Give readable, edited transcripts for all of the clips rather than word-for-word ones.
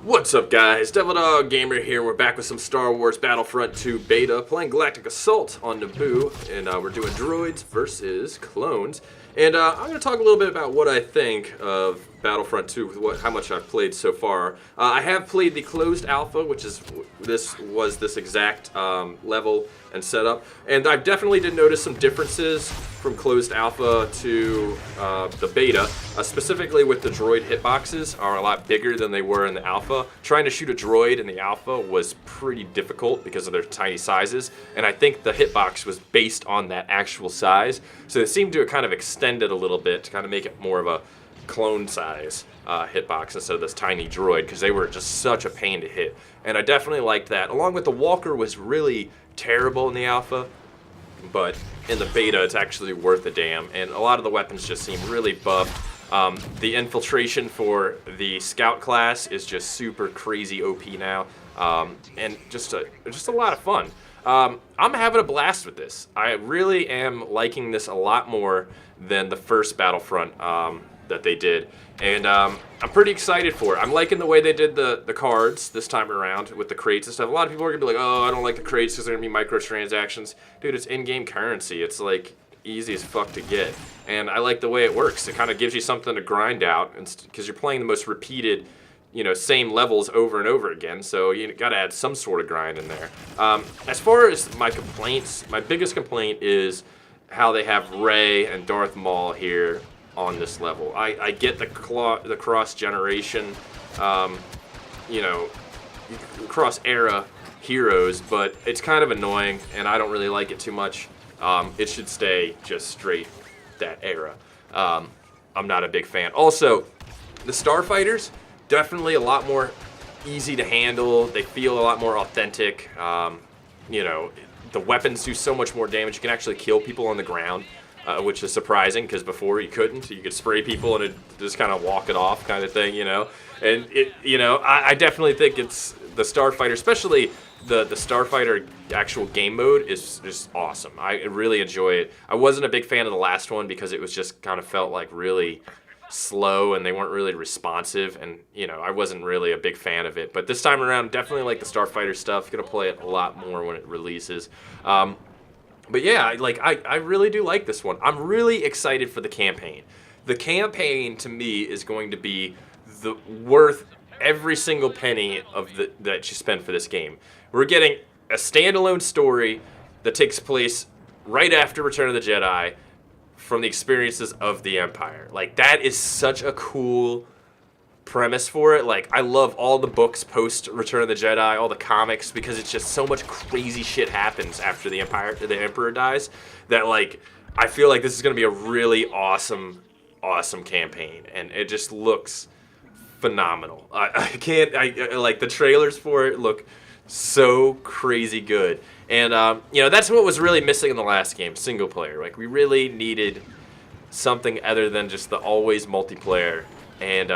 What's up, guys? TheDevildogGamer here. We're back with some Star Wars Battlefront 2 beta, playing Galactic Assault on Naboo, and we're doing droids versus clones. And I'm going to talk a little bit about what I think of Battlefront 2 with how much I've played so far. I have played the closed alpha, which is this exact level and setup, and I definitely did notice some differences from closed alpha to the beta, specifically with the droid hitboxes are a lot bigger than they were in the alpha. Trying to shoot a droid in the alpha was pretty difficult because of their tiny sizes, and I think the hitbox was based on that actual size, so they seemed to kind of extend it a little bit to kind of make it more of a clone size hitbox instead of this tiny droid, because they were just such a pain to hit, and I definitely liked that. Along with the walker was really terrible in the alpha, but in the beta it's actually worth a damn, and a lot of the weapons just seem really buffed. The infiltration for the scout class is just super crazy OP now, and just a lot of fun. I'm having a blast with this. I really am liking this a lot more than the first Battlefront that they did, and I'm pretty excited for it. I'm liking the way they did the cards this time around with the crates and stuff. A lot of people are gonna be like, oh, I don't like the crates because they're gonna be microtransactions. Dude, it's in-game currency. It's like easy as fuck to get, and I like the way it works. It kind of gives you something to grind out, because you're playing the most repeated, same levels over and over again, so you gotta add some sort of grind in there. As far as my complaints, my biggest complaint is how they have Rey and Darth Maul here on this level. I get the cross-generation, cross-era heroes, but it's kind of annoying, and I don't really like it too much. It should stay just straight that era. I'm not a big fan. Also, the Starfighters, definitely a lot more easy to handle. They feel a lot more authentic. The weapons do so much more damage. You can actually kill people on the ground, which is surprising, because before you couldn't. You could spray people and it just kind of walk it off kind of thing, And I definitely think it's the Starfighter, especially the Starfighter actual game mode is just awesome. I really enjoy it. I wasn't a big fan of the last one because it was just kind of felt like really slow and they weren't really responsive, and I wasn't really a big fan of it. But this time around, definitely like the Starfighter stuff. Gonna play it a lot more when it releases. But yeah, I really do like this one. I'm really excited for the campaign. The campaign to me is going to be worth every single penny that you spend for this game. We're getting a standalone story that takes place right after Return of the Jedi from the experiences of the Empire. Like, that is such a cool premise for it. Like, I love all the books post Return of the Jedi, all the comics, because it's just so much crazy shit happens after the Emperor dies, that like I feel like this is going to be a really awesome campaign, and it just looks phenomenal. I like the trailers for it look so crazy good, and that's what was really missing in the last game, single player. Like, we really needed something other than just the always multiplayer, and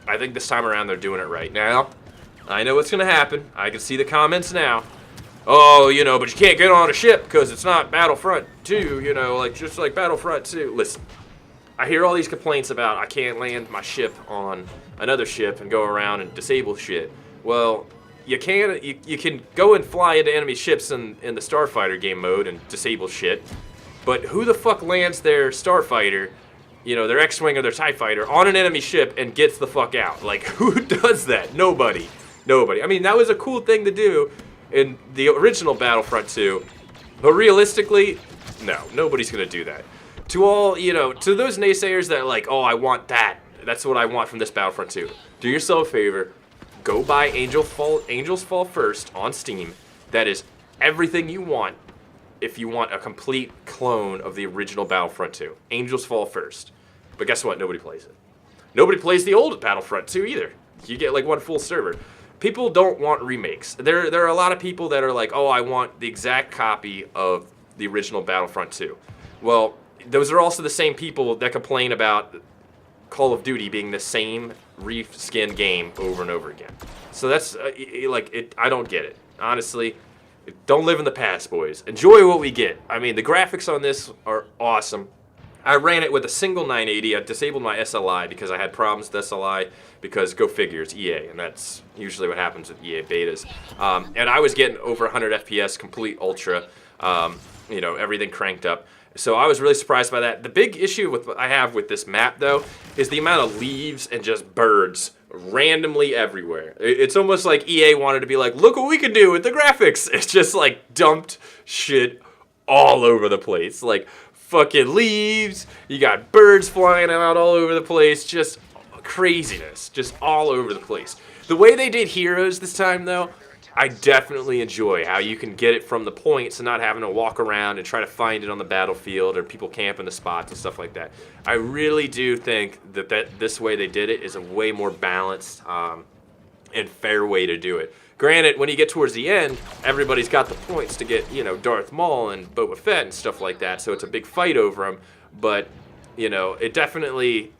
I think this time around they're doing it right. Now, I know what's going to happen. I can see the comments now. Oh, but you can't get on a ship because it's not Battlefront 2, just like Battlefront 2. Listen, I hear all these complaints about I can't land my ship on another ship and go around and disable shit. Well, you can go and fly into enemy ships in the Starfighter game mode and disable shit, but who the fuck lands their Starfighter, their X-Wing or their TIE Fighter, on an enemy ship and gets the fuck out? Like, who does that? Nobody. I mean, that was a cool thing to do in the original Battlefront 2, but realistically, no, nobody's gonna do that. To all, to those naysayers that are like, oh, I want that, that's what I want from this Battlefront 2, do yourself a favor, go buy Angels Fall First on Steam. That is everything you want if you want a complete clone of the original Battlefront 2. Angels Fall First. But guess what? Nobody plays it. Nobody plays the old Battlefront 2 either. You get like one full server. People don't want remakes. There are a lot of people that are like, oh, I want the exact copy of the original Battlefront 2. Well, those are also the same people that complain about Call of Duty being the same reskin game over and over again. So that's, I don't get it. Honestly, don't live in the past, boys. Enjoy what we get. I mean, the graphics on this are awesome. I ran it with a single 980. I disabled my SLI because I had problems with SLI because go figure, it's EA, and that's usually what happens with EA betas. And I was getting over 100 FPS, complete ultra, you know, everything cranked up. So I was really surprised by that. The big issue with what I have with this map, though, is the amount of leaves and just birds randomly everywhere. It's almost like EA wanted to be like, look what we can do with the graphics. It's just like dumped shit all over the place. Like fucking leaves, you got birds flying out all over the place, just craziness, just all over the place. The way they did heroes this time, though, I definitely enjoy how you can get it from the points and not having to walk around and try to find it on the battlefield or people camping the spots and stuff like that. I really do think that this way they did it is a way more balanced and fair way to do it. Granted, when you get towards the end, everybody's got the points to get, you know, Darth Maul and Boba Fett and stuff like that, so it's a big fight over them, but, you know, it definitely...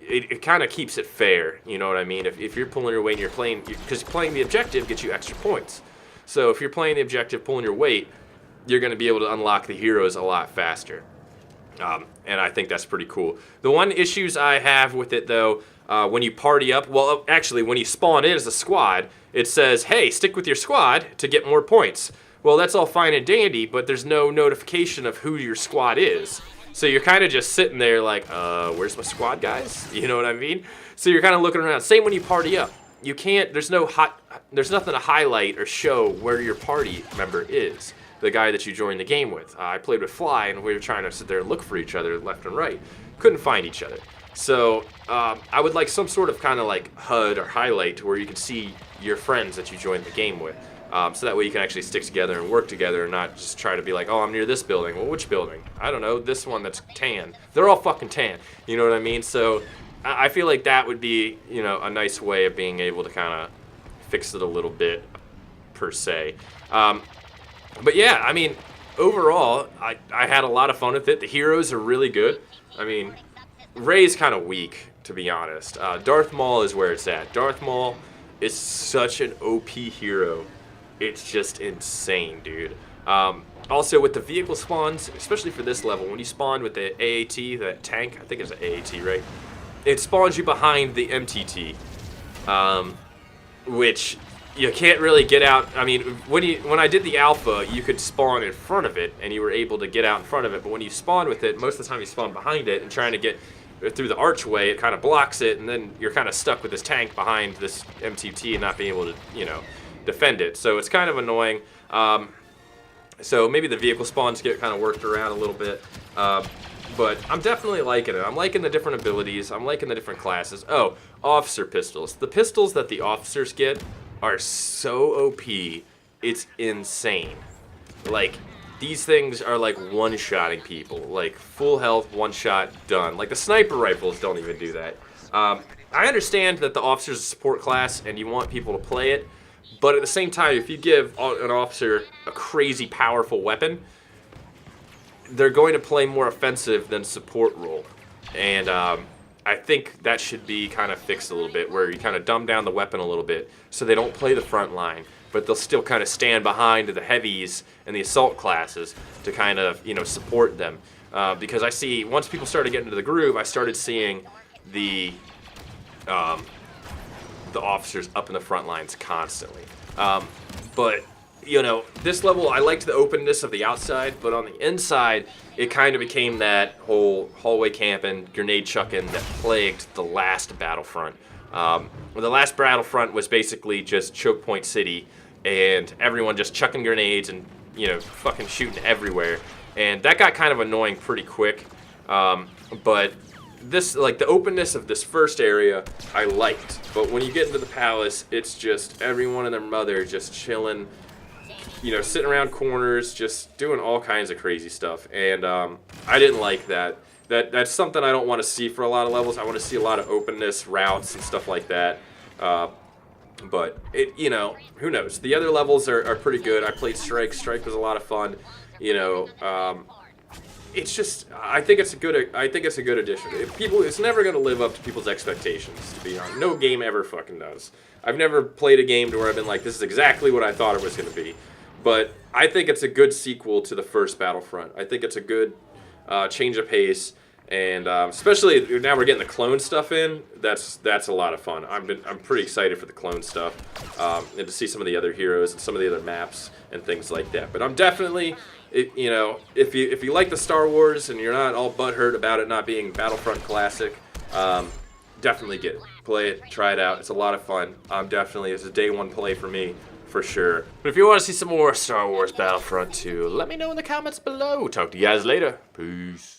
It kind of keeps it fair, you know what I mean? If you're pulling your weight and you're playing, because playing the objective gets you extra points. So if you're playing the objective, pulling your weight, you're going to be able to unlock the heroes a lot faster. And I think that's pretty cool. The one issues I have with it, though, when you party up, well, actually, when you spawn in as a squad, it says, hey, stick with your squad to get more points. Well, that's all fine and dandy, but there's no notification of who your squad is. So you're kind of just sitting there like, where's my squad, guys? You know what I mean? So you're kind of looking around. Same when you party up. You can't, there's nothing to highlight or show where your party member is, the guy that you joined the game with. I played with Fly, and we were trying to sit there and look for each other left and right. Couldn't find each other. So I would like some sort of kind of like HUD or highlight where you can see your friends that you joined the game with. So that way you can actually stick together and work together and not just try to be like, oh, I'm near this building. Well, which building? I don't know, this one that's tan. They're all fucking tan. You know what I mean? So I feel like that would be, you know, a nice way of being able to kind of fix it a little bit, per se. But yeah, I mean, overall, I had a lot of fun with it. The heroes are really good. I mean, Rey's kind of weak, to be honest. Darth Maul is where it's at. Darth Maul is such an OP hero. It's just insane, dude. Also, with the vehicle spawns, especially for this level, when you spawn with the AAT, that tank, I think it's an AAT, right? It spawns you behind the MTT, which you can't really get out. I mean, when I did the alpha, you could spawn in front of it, and you were able to get out in front of it. But when you spawn with it, most of the time you spawn behind it, and trying to get through the archway, it kind of blocks it, and then you're kind of stuck with this tank behind this MTT and not being able to, you know, defend it. So it's kind of annoying. So maybe the vehicle spawns get kind of worked around a little bit. But I'm definitely liking it. I'm liking the different abilities. I'm liking the different classes. Oh, officer pistols. The pistols that the officers get are so OP. It's insane. Like, these things are like one-shotting people. Like, full health, one-shot, done. Like, the sniper rifles don't even do that. I understand that the officer's a support class and you want people to play it. But at the same time, if you give an officer a crazy powerful weapon, they're going to play more offensive than support role. And I think that should be kind of fixed a little bit, where you kind of dumb down the weapon a little bit so they don't play the front line, but they'll still kind of stand behind the heavies and the assault classes to kind of, you know, support them. Because I see, once people started getting into the groove, I started seeing the officers up in the front lines constantly. But, you know, this level, I liked the openness of the outside, but on the inside, it kind of became that whole hallway camping, grenade chucking that plagued the last Battlefront. The last Battlefront was basically just Choke Point City, and everyone just chucking grenades and, you know, fucking shooting everywhere. And that got kind of annoying pretty quick. But this, like, the openness of this first area, I liked. But when you get into the palace, it's just everyone and their mother just chilling, you know, sitting around corners, just doing all kinds of crazy stuff. And I didn't like that. That's something I don't want to see for a lot of levels. I want to see a lot of openness, routes, and stuff like that. But, it, you know, who knows? The other levels are pretty good. I played Strike. Strike was a lot of fun. You know, it's just, I think it's a good addition. It's never going to live up to people's expectations, to be honest. No game ever fucking does. I've never played a game to where I've been like, this is exactly what I thought it was going to be. But I think it's a good sequel to the first Battlefront. I think it's a good change of pace. And especially now we're getting the clone stuff in. That's a lot of fun. I'm pretty excited for the clone stuff, and to see some of the other heroes and some of the other maps and things like that. But I'm definitely, if you like the Star Wars and you're not all butthurt about it not being Battlefront Classic, definitely get it, play it, try it out. It's a lot of fun. It's a day one play for me. For sure. But if you want to see some more Star Wars Battlefront 2, let me know in the comments below. Talk to you guys later. Peace.